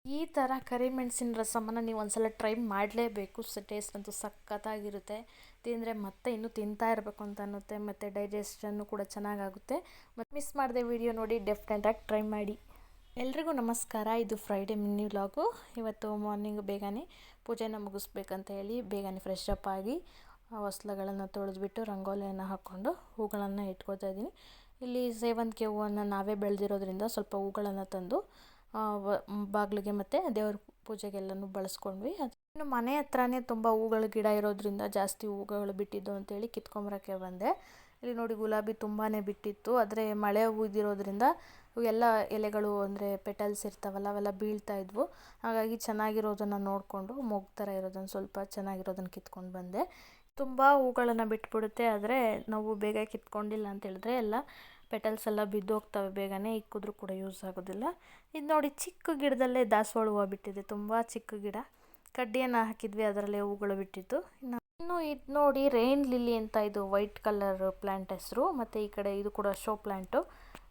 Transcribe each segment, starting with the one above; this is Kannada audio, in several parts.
ಈ ಥರ ಕರಿಮೆಣಸಿನ ರಸಮನ್ನು ನೀವು ಒಂದ್ಸಲ ಟ್ರೈ ಮಾಡಲೇಬೇಕು. ಟೇಸ್ಟ್ ಅಂತೂ ಸಖತ್ತಾಗಿರುತ್ತೆ. ತಿಂದರೆ ಮತ್ತೆ ಇನ್ನೂ ತಿಂತಾ ಇರಬೇಕು ಅಂತ ಅನ್ನುತ್ತೆ. ಮತ್ತು ಡೈಜೆಷನ್ನು ಕೂಡ ಚೆನ್ನಾಗಾಗುತ್ತೆ. ಮತ್ತು ಮಿಸ್ ಮಾಡದೆ ವಿಡಿಯೋ ನೋಡಿ ಡೆಫಿನೆಟಾಗಿ ಟ್ರೈ ಮಾಡಿ. ಎಲ್ರಿಗೂ ನಮಸ್ಕಾರ. ಇದು ಫ್ರೈಡೇ ಮಿನಿ ವ್ಲಾಗು. ಇವತ್ತು ಮಾರ್ನಿಂಗ್ ಬೇಗನೆ ಪೂಜೆನ ಮುಗಿಸ್ಬೇಕಂತ ಹೇಳಿ ಬೇಗನೆ ಫ್ರೆಶ್ ಅಪ್ ಆಗಿ ಹೊಸ್ಲುಗಳನ್ನು ತೊಳೆದ್ಬಿಟ್ಟು ರಂಗೋಲಿಯನ್ನು ಹಾಕ್ಕೊಂಡು ಹೂಗಳನ್ನು ಇಟ್ಕೊತಾ ಇದ್ದೀನಿ. ಇಲ್ಲಿ ಸೇವಂತಿಗೆ ಹೂವನ್ನು ನಾವೇ ಬೆಳೆದಿರೋದ್ರಿಂದ ಸ್ವಲ್ಪ ಹೂಗಳನ್ನು ತಂದು ಬಾಗಿಲಿಗೆ ಮತ್ತು ದೇವ್ರ ಪೂಜೆಗೆಲ್ಲನೂ ಬಳಸ್ಕೊಂಡ್ವಿ. ಇನ್ನು ಮನೆ ಹತ್ರನೇ ತುಂಬ ಹೂಗಳ ಗಿಡ ಇರೋದ್ರಿಂದ ಜಾಸ್ತಿ ಹೂಗಳು ಬಿಟ್ಟಿದ್ದು ಅಂತೇಳಿ ಕಿತ್ಕೊಂಬರೋಕ್ಕೆ ಬಂದೆ. ಇಲ್ಲಿ ನೋಡಿ ಗುಲಾಬಿ ತುಂಬಾ ಬಿಟ್ಟಿತ್ತು. ಆದರೆ ಮಳೆ ಹೂದಿರೋದ್ರಿಂದ ಎಲ್ಲ ಎಲೆಗಳು ಅಂದರೆ ಪೆಟಲ್ಸ್ ಇರ್ತಾವಲ್ಲ ಅವೆಲ್ಲ ಬೀಳ್ತಾ ಇದ್ವು. ಹಾಗಾಗಿ ಚೆನ್ನಾಗಿರೋದನ್ನು ನೋಡಿಕೊಂಡು ಮೊಗ್ಗು ಥರ ಇರೋದನ್ನು ಸ್ವಲ್ಪ ಚೆನ್ನಾಗಿರೋದನ್ನು ಕಿತ್ಕೊಂಡು ಬಂದೆ. ತುಂಬ ಹೂಗಳನ್ನು ಬಿಟ್ಬಿಡುತ್ತೆ. ಆದರೆ ನಾವು ಬೇಗ ಕಿತ್ಕೊಂಡಿಲ್ಲ ಅಂತ ಹೇಳಿದ್ರೆ ಎಲ್ಲ ಪೆಟಲ್ಸ್ ಎಲ್ಲ ಬಿದ್ದೋಗ್ತವೆ, ಬೇಗನೆ ಇಕ್ಕಿದ್ರೂ ಕೂಡ ಯೂಸ್ ಆಗೋದಿಲ್ಲ. ಇದು ನೋಡಿ ಚಿಕ್ಕ ಗಿಡದಲ್ಲೇ ದಾಸವಾಳ ಹೂವು ಬಿಟ್ಟಿದೆ. ತುಂಬ ಚಿಕ್ಕ ಗಿಡ, ಕಡ್ಡಿಯನ್ನು ಹಾಕಿದ್ವಿ, ಅದರಲ್ಲೇ ಹೂಗಳು ಬಿಟ್ಟಿತ್ತು. ಇನ್ನು ಇದು ನೋಡಿ ರೈನ್ ಲಿಲ್ಲಿ ಅಂತ, ಇದು ವೈಟ್ ಕಲರ್ ಪ್ಲ್ಯಾಂಟ್ ಹೆಸರು. ಮತ್ತು ಈ ಕಡೆ ಇದು ಕೂಡ ಶೋ ಪ್ಲ್ಯಾಂಟು.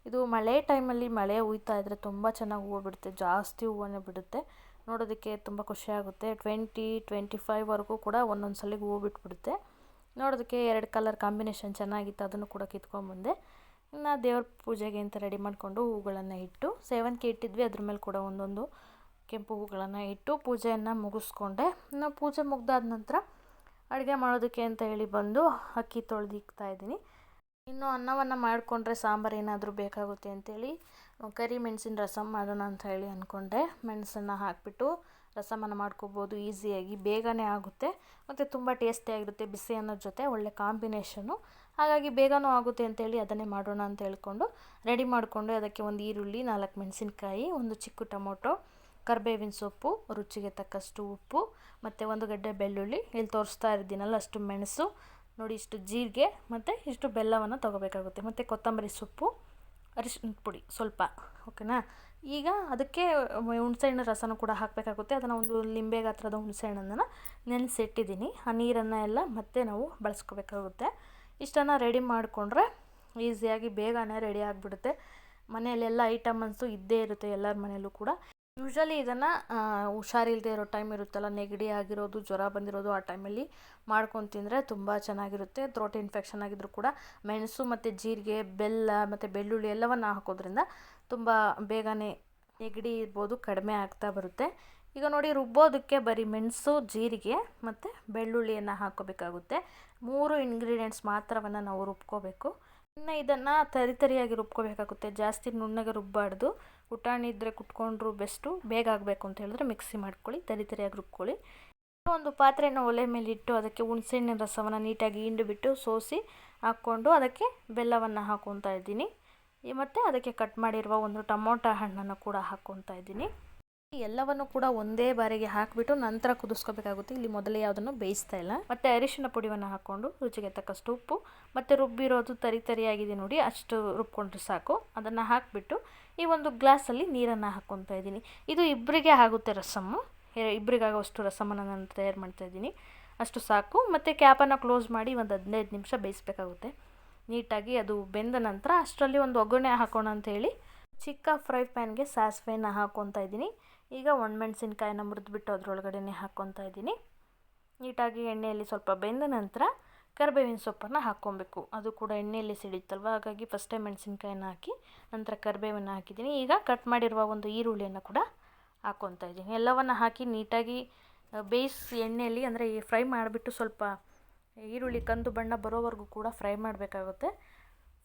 ಇದು ಮಳೆ ಟೈಮಲ್ಲಿ ಮಳೆ ಹುಯ್ತಾ ಇದ್ದರೆ ತುಂಬ ಚೆನ್ನಾಗಿ ಹೂವು ಬಿಡುತ್ತೆ. ಜಾಸ್ತಿ ಹೂವನ್ನೇ ಬಿಡುತ್ತೆ. ನೋಡೋದಕ್ಕೆ ತುಂಬ ಖುಷಿಯಾಗುತ್ತೆ. 20-25ವರೆಗೂ ಕೂಡ ಒಂದೊಂದು ಸಲಿಗೆ ಹೂವು ಬಿಟ್ಬಿಡುತ್ತೆ. ನೋಡೋದಕ್ಕೆ 2 ಕಲರ್ ಕಾಂಬಿನೇಷನ್ ಚೆನ್ನಾಗಿತ್ತು. ಅದನ್ನು ಕೂಡ ಕಿತ್ಕೊಂಡ್ಬಂದೆ. ಇನ್ನು ದೇವ್ರ ಪೂಜೆಗೆ ಅಂತ ರೆಡಿ ಮಾಡಿಕೊಂಡು ಹೂಗಳನ್ನು ಇಟ್ಟು ಸೇವಂತಿಗೆ ಇಟ್ಟಿದ್ವಿ. ಅದ್ರ ಮೇಲೆ ಕೂಡ ಒಂದೊಂದು ಕೆಂಪು ಹೂಗಳನ್ನು ಇಟ್ಟು ಪೂಜೆಯನ್ನು ಮುಗಿಸ್ಕೊಂಡೆ. ಇನ್ನು ಪೂಜೆ ಮುಗ್ದಾದ ನಂತರ ಅಡುಗೆ ಮಾಡೋದಕ್ಕೆ ಅಂತ ಹೇಳಿ ಬಂದು ಅಕ್ಕಿ ತೊಳೆದಿಕ್ತಾ ಇದ್ದೀನಿ. ಇನ್ನು ಅನ್ನವನ್ನು ಮಾಡಿಕೊಂಡ್ರೆ ಸಾಂಬಾರು ಏನಾದರೂ ಬೇಕಾಗುತ್ತೆ ಅಂತೇಳಿ ಕರಿ ಮೆಣಸಿನ ರಸಮ್ ಮಾಡೋಣ ಅಂತ ಹೇಳಿ ಅಂದ್ಕೊಂಡೆ. ಮೆಣಸನ್ನು ಹಾಕಿಬಿಟ್ಟು ರಸಮನ್ನು ಮಾಡ್ಕೋಬೋದು ಈಸಿಯಾಗಿ, ಬೇಗನೆ ಆಗುತ್ತೆ ಮತ್ತು ತುಂಬ ಟೇಸ್ಟಿಯಾಗಿರುತ್ತೆ. ಬಿಸಿ ಅನ್ನೋದ್ರ ಜೊತೆ ಒಳ್ಳೆ ಕಾಂಬಿನೇಷನ್ನು. ಹಾಗಾಗಿ ಬೇಗನೂ ಆಗುತ್ತೆ ಅಂತೇಳಿ ಅದನ್ನೇ ಮಾಡೋಣ ಅಂತ ಹೇಳ್ಕೊಂಡು ರೆಡಿ ಮಾಡಿಕೊಂಡು ಅದಕ್ಕೆ ಒಂದು ಈರುಳ್ಳಿ, 4 ಮೆಣಸಿನ್ಕಾಯಿ, ಒಂದು ಚಿಕ್ಕ ಟೊಮೊಟೊ, ಕರಿಬೇವಿನ ಸೊಪ್ಪು, ರುಚಿಗೆ ತಕ್ಕಷ್ಟು ಉಪ್ಪು ಮತ್ತು 1 ಗಡ್ಡೆ ಬೆಳ್ಳುಳ್ಳಿ, ಇಲ್ಲಿ ತೋರಿಸ್ತಾ ಇದ್ದೀನಲ್ಲ ಅಷ್ಟು ಮೆಣಸು ನೋಡಿ, ಇಷ್ಟು ಜೀರಿಗೆ ಮತ್ತು ಇಷ್ಟು ಬೆಲ್ಲವನ್ನು ತೊಗೋಬೇಕಾಗುತ್ತೆ. ಮತ್ತು ಕೊತ್ತಂಬರಿ ಸೊಪ್ಪು, ಅರಿಶಿನ ಪುಡಿ ಸ್ವಲ್ಪ, ಓಕೆನಾ. ಈಗ ಅದಕ್ಕೆ ಹುಣಸೆಹಣ್ಣು ರಸನೂ ಕೂಡ ಹಾಕಬೇಕಾಗುತ್ತೆ. ಅದನ್ನು ಒಂದು ಲಿಂಬೆ ಗಾತ್ರದ ಹುಣಸೆಹಣ್ಣನ್ನು ನೆನೆಸಿಟ್ಟಿದ್ದೀನಿ. ಆ ನೀರನ್ನು ಎಲ್ಲ ಮತ್ತೆ ನಾವು ಬಳಸ್ಕೋಬೇಕಾಗುತ್ತೆ. ಇಷ್ಟನ್ನು ರೆಡಿ ಮಾಡಿಕೊಂಡ್ರೆ ಈಸಿಯಾಗಿ ಬೇಗನೆ ರೆಡಿ ಆಗಿಬಿಡುತ್ತೆ. ಮನೆಯಲ್ಲೆಲ್ಲ ಐಟಮ್ಸು ಇದ್ದೇ ಇರುತ್ತೆ ಎಲ್ಲರ ಮನೆಯಲ್ಲೂ ಕೂಡ. ಯೂಶ್ವಲಿ ಇದನ್ನು ಹುಷಾರಿಲ್ಲದೆ ಇರೋ ಟೈಮ್ ಇರುತ್ತಲ್ಲ, ನೆಗಡಿ ಆಗಿರೋದು, ಜ್ವರ ಬಂದಿರೋದು, ಆ ಟೈಮಲ್ಲಿ ಮಾಡ್ಕೊಂಡು ತಿಂದರೆ ತುಂಬ ಚೆನ್ನಾಗಿರುತ್ತೆ. ಥ್ರೋಟ್ ಇನ್ಫೆಕ್ಷನ್ ಆಗಿದ್ದರೂ ಕೂಡ ಮೆಣಸು ಮತ್ತು ಜೀರಿಗೆ, ಬೆಲ್ಲ ಮತ್ತು ಬೆಳ್ಳುಳ್ಳಿ ಎಲ್ಲವನ್ನು ಹಾಕೋದ್ರಿಂದ ತುಂಬ ಬೇಗನೆ ನೆಗಡಿ ಇರ್ಬೋದು ಕಡಿಮೆ ಆಗ್ತಾ ಬರುತ್ತೆ. ಈಗ ನೋಡಿ ರುಬ್ಬೋದಕ್ಕೆ ಬರೀ ಮೆಣಸು, ಜೀರಿಗೆ ಮತ್ತು ಬೆಳ್ಳುಳ್ಳಿಯನ್ನು ಹಾಕ್ಕೋಬೇಕಾಗುತ್ತೆ. 3 ಇಂಗ್ರೀಡಿಯೆಂಟ್ಸ್ ಮಾತ್ರವನ್ನು ನಾವು ರುಬ್ಕೋಬೇಕು. ಇನ್ನು ಇದನ್ನು ತರಿಯಾಗಿ ರುಬ್ಕೋಬೇಕಾಗುತ್ತೆ. ಜಾಸ್ತಿ ನುಣ್ಣಗೆ ರುಬ್ಬಾರ್ದು. ಕುಟಾಣಿ ಇದ್ದರೆ ಕುಟ್ಕೊಂಡ್ರು ಬೆಸ್ಟು. ಬೇಗ ಆಗಬೇಕು ಅಂತ ಹೇಳಿದ್ರೆ ಮಿಕ್ಸಿ ಮಾಡ್ಕೊಳ್ಳಿ, ತರಿಯಾಗಿ ರುಬ್ಕೊಳ್ಳಿ. ಒಂದು ಪಾತ್ರೆನ ಒಲೆ ಮೇಲೆ ಇಟ್ಟು ಅದಕ್ಕೆ ಹುಣಸೆಹಣ್ಣಿನ ರಸವನ್ನು ನೀಟಾಗಿ ಹಿಂಡಿಬಿಟ್ಟು ಸೋಸಿ ಹಾಕ್ಕೊಂಡು ಅದಕ್ಕೆ ಬೆಲ್ಲವನ್ನು ಹಾಕ್ಕೊತಾ ಇದ್ದೀನಿ. ಮತ್ತು ಅದಕ್ಕೆ ಕಟ್ ಮಾಡಿರುವ ಒಂದು ಟೊಮೊಟೊ ಹಣ್ಣನ್ನು ಕೂಡ ಹಾಕ್ಕೊತಾ ಇದ್ದೀನಿ. ಎಲ್ಲವನ್ನು ಕೂಡ ಒಂದೇ ಬಾರಿಗೆ ಹಾಕಿಬಿಟ್ಟು ನಂತರ ಕುದಿಸ್ಕೋಬೇಕಾಗುತ್ತೆ. ಇಲ್ಲಿ ಮೊದಲೇ ಯಾವುದನ್ನು ಬೇಯಿಸ್ತಾ ಇಲ್ಲ. ಮತ್ತು ಅರಿಶಿನ ಪುಡಿಯನ್ನು ಹಾಕ್ಕೊಂಡು ರುಚಿಗೆ ತಕ್ಕಷ್ಟು ಉಪ್ಪು ಮತ್ತು ರುಬ್ಬಿರೋದು ತರಿಯಾಗಿದೆ ನೋಡಿ, ಅಷ್ಟು ರುಬ್ಕೊಂಡ್ರೆ ಸಾಕು. ಅದನ್ನು ಹಾಕಿಬಿಟ್ಟು ಈ ಒಂದು ಗ್ಲಾಸಲ್ಲಿ ನೀರನ್ನು ಹಾಕ್ಕೊತಾ ಇದ್ದೀನಿ. ಇದು ಇಬ್ಬರಿಗೆ ಆಗುತ್ತೆ ರಸಮ್ಮು. ಇಬ್ಬರಿಗಾಗೋಷ್ಟು ರಸಮನ್ನು ನಾನು ತಯಾರು ಮಾಡ್ತಾಯಿದ್ದೀನಿ. ಅಷ್ಟು ಸಾಕು. ಮತ್ತು ಕ್ಯಾಪನ್ನು ಕ್ಲೋಸ್ ಮಾಡಿ ಒಂದು 15 ನಿಮಿಷ ಬೇಯಿಸಬೇಕಾಗುತ್ತೆ ನೀಟಾಗಿ. ಅದು ಬೆಂದ ನಂತರ ಅಷ್ಟರಲ್ಲಿ ಒಂದು ಒಗ್ಗರಣೆ ಹಾಕೋಣ ಅಂಥೇಳಿ ಚಿಕ್ಕ ಫ್ರೈ ಪ್ಯಾನ್ಗೆ ಸಾಸಿವೆನ ಹಾಕ್ಕೊತಾ ಇದ್ದೀನಿ. ಈಗ ಒಣಮೆಣಸಿನ್ಕಾಯಿನ ಮುರಿದ್ಬಿಟ್ಟು ಅದರೊಳಗಡೆ ಹಾಕ್ಕೊತಾ ಇದ್ದೀನಿ. ನೀಟಾಗಿ ಎಣ್ಣೆಯಲ್ಲಿ ಸ್ವಲ್ಪ ಬೆಂದ ನಂತರ ಕರಿಬೇವಿನ ಸೊಪ್ಪನ್ನು ಹಾಕ್ಕೊಬೇಕು. ಅದು ಕೂಡ ಎಣ್ಣೆಯಲ್ಲಿ ಸಿಡಿಯುತ್ತಲ್ವ, ಹಾಗಾಗಿ ಫಸ್ಟೇ ಮೆಣಸಿನ್ಕಾಯಿನ ಹಾಕಿ ನಂತರ ಕರಿಬೇವನ್ನು ಹಾಕಿದ್ದೀನಿ. ಈಗ ಕಟ್ ಮಾಡಿರುವ ಒಂದು ಈರುಳ್ಳಿಯನ್ನು ಕೂಡ ಹಾಕ್ಕೊತಾ ಇದ್ದೀನಿ. ಎಲ್ಲವನ್ನು ಹಾಕಿ ನೀಟಾಗಿ ಬೇಯಿಸಿ ಎಣ್ಣೆಯಲ್ಲಿ, ಅಂದರೆ ಫ್ರೈ ಮಾಡಿಬಿಟ್ಟು ಸ್ವಲ್ಪ ಈರುಳ್ಳಿ ಕಂದು ಬಣ್ಣ ಬರೋವರೆಗೂ ಕೂಡ ಫ್ರೈ ಮಾಡಬೇಕಾಗುತ್ತೆ.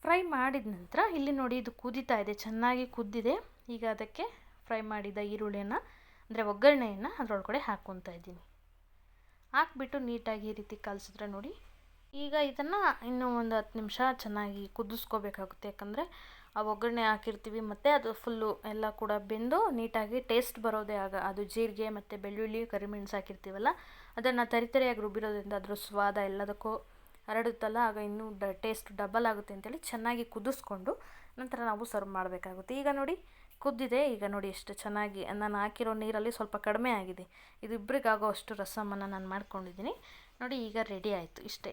ಫ್ರೈ ಮಾಡಿದ ನಂತರ ಇಲ್ಲಿ ನೋಡಿ ಇದು ಕುದೀತಾ ಇದೆ, ಚೆನ್ನಾಗಿ ಕುದ್ದಿದೆ. ಈಗ ಅದಕ್ಕೆ ಫ್ರೈ ಮಾಡಿದ ಈರುಳ್ಳಿಯನ್ನು, ಅಂದರೆ ಒಗ್ಗರಣೆಯನ್ನು ಅದರೊಳಗಡೆ ಹಾಕ್ಕೊತಾ ಇದ್ದೀನಿ. ಹಾಕ್ಬಿಟ್ಟು ನೀಟಾಗಿ ಈ ರೀತಿ ಕಲಸಿದ್ರೆ ನೋಡಿ. ಈಗ ಇದನ್ನು ಇನ್ನೂ ಒಂದು 10 ನಿಮಿಷ ಚೆನ್ನಾಗಿ ಕುದಿಸ್ಕೋಬೇಕಾಗುತ್ತೆ. ಯಾಕಂದರೆ ಆ ಒಗ್ಗರಣೆ ಹಾಕಿರ್ತೀವಿ ಮತ್ತು ಅದು ಫುಲ್ಲು ಎಲ್ಲ ಕೂಡ ಬೆಂದು ನೀಟಾಗಿ ಟೇಸ್ಟ್ ಬರೋದೇ ಆಗ. ಅದು ಜೀರಿಗೆ ಮತ್ತು ಬೆಳ್ಳುಳ್ಳಿ, ಕರಿಮೆಣಸು ಹಾಕಿರ್ತೀವಲ್ಲ, ಅದನ್ನು ತರಿಯಾಗಿ ರುಬ್ಬಿರೋದ್ರಿಂದ ಅದ್ರ ಸ್ವಾದ ಎಲ್ಲದಕ್ಕೂ ಹರಡುತ್ತಲ್ಲ, ಆಗ ಇನ್ನೂ ಟೇಸ್ಟ್ ಡಬಲ್ ಆಗುತ್ತೆ ಅಂತೇಳಿ ಚೆನ್ನಾಗಿ ಕುದಿಸ್ಕೊಂಡು ನಂತರ ನಾವು ಸರ್ವ್ ಮಾಡಬೇಕಾಗುತ್ತೆ. ಈಗ ನೋಡಿ ಕುದ್ದಿದೆ. ಈಗ ನೋಡಿ ಎಷ್ಟು ಚೆನ್ನಾಗಿ ನಾನು ಹಾಕಿರೋ ನೀರಲ್ಲಿ ಸ್ವಲ್ಪ ಕಡಿಮೆ ಆಗಿದೆ. ಇದು ಇಬ್ಬರಿಗಾಗೋ ಅಷ್ಟು ರಸಮನ್ನು ನಾನು ಮಾಡ್ಕೊಂಡಿದ್ದೀನಿ ನೋಡಿ. ಈಗ ರೆಡಿ ಆಯಿತು. ಇಷ್ಟೇ,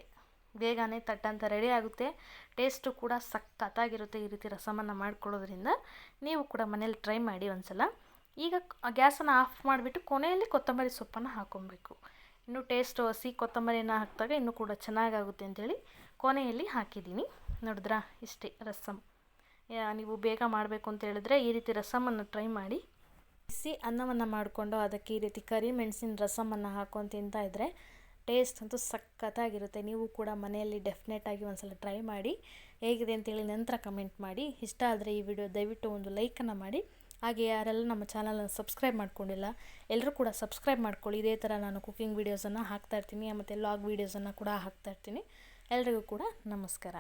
ಬೇಗನೆ ತಟ್ಟಂತ ರೆಡಿ ಆಗುತ್ತೆ. ಟೇಸ್ಟು ಕೂಡ ಸಖತ್ತಾಗಿರುತ್ತೆ ಈ ರೀತಿ ರಸಮನ್ನು ಮಾಡ್ಕೊಳ್ಳೋದ್ರಿಂದ. ನೀವು ಕೂಡ ಮನೇಲಿ ಟ್ರೈ ಮಾಡಿ ಒಂದ್ಸಲ. ಈಗ ಗ್ಯಾಸನ್ನು ಆಫ್ ಮಾಡಿಬಿಟ್ಟು ಕೊನೆಯಲ್ಲಿ ಕೊತ್ತಂಬರಿ ಸೊಪ್ಪನ್ನು ಹಾಕ್ಕೊಬೇಕು. ಇನ್ನು ಟೇಸ್ಟ್ ಹಸಿ ಕೊತ್ತಂಬರಿನ ಹಾಕಿದಾಗ ಇನ್ನೂ ಕೂಡ ಚೆನ್ನಾಗಾಗುತ್ತೆ ಅಂಥೇಳಿ ಕೊನೆಯಲ್ಲಿ ಹಾಕಿದ್ದೀನಿ. ನೋಡಿದ್ರಾ, ಇಷ್ಟೇ ರಸಮ್. ನೀವು ಬೇಗ ಮಾಡಬೇಕು ಅಂತ ಹೇಳಿದ್ರೆ ಈ ರೀತಿ ರಸಮನ್ನು ಟ್ರೈ ಮಾಡಿ. ಬಿಸಿ ಅನ್ನವನ್ನು ಮಾಡಿಕೊಂಡು ಅದಕ್ಕೆ ಈ ರೀತಿ ಕರಿಮೆಣಸಿನ ರಸಮನ್ನು ಹಾಕ್ಕೊಂಡು ತಿಂತಾಯಿದ್ರೆ ಟೇಸ್ಟ್ ಅಂತೂ ಸಖತ್ತಾಗಿರುತ್ತೆ. ನೀವು ಕೂಡ ಮನೆಯಲ್ಲಿ ಡೆಫಿನೆಟಾಗಿ ಒಂದು ಸಲ ಟ್ರೈ ಮಾಡಿ, ಹೇಗಿದೆ ಅಂತೇಳಿ ನಂತರ ಕಮೆಂಟ್ ಮಾಡಿ. ಇಷ್ಟ ಆದರೆ ಈ ವಿಡಿಯೋ ದಯವಿಟ್ಟು ಒಂದು ಲೈಕನ್ನು ಮಾಡಿ. ಹಾಗೆ ಯಾರೆಲ್ಲ ನಮ್ಮ ಚಾನಲನ್ನು ಸಬ್ಸ್ಕ್ರೈಬ್ ಮಾಡ್ಕೊಂಡಿಲ್ಲ ಎಲ್ಲರೂ ಕೂಡ ಸಬ್ಸ್ಕ್ರೈಬ್ ಮಾಡ್ಕೊಳ್ಳಿ. ಇದೇ ಥರ ನಾನು ಕುಕ್ಕಿಂಗ್ ವೀಡಿಯೋಸನ್ನು ಹಾಕ್ತಾಯಿರ್ತೀನಿ ಮತ್ತು ಲಾಗ್ ವೀಡಿಯೋಸನ್ನು ಕೂಡ ಹಾಕ್ತಾಯಿರ್ತೀನಿ. ಎಲ್ರಿಗೂ ಕೂಡ ನಮಸ್ಕಾರ.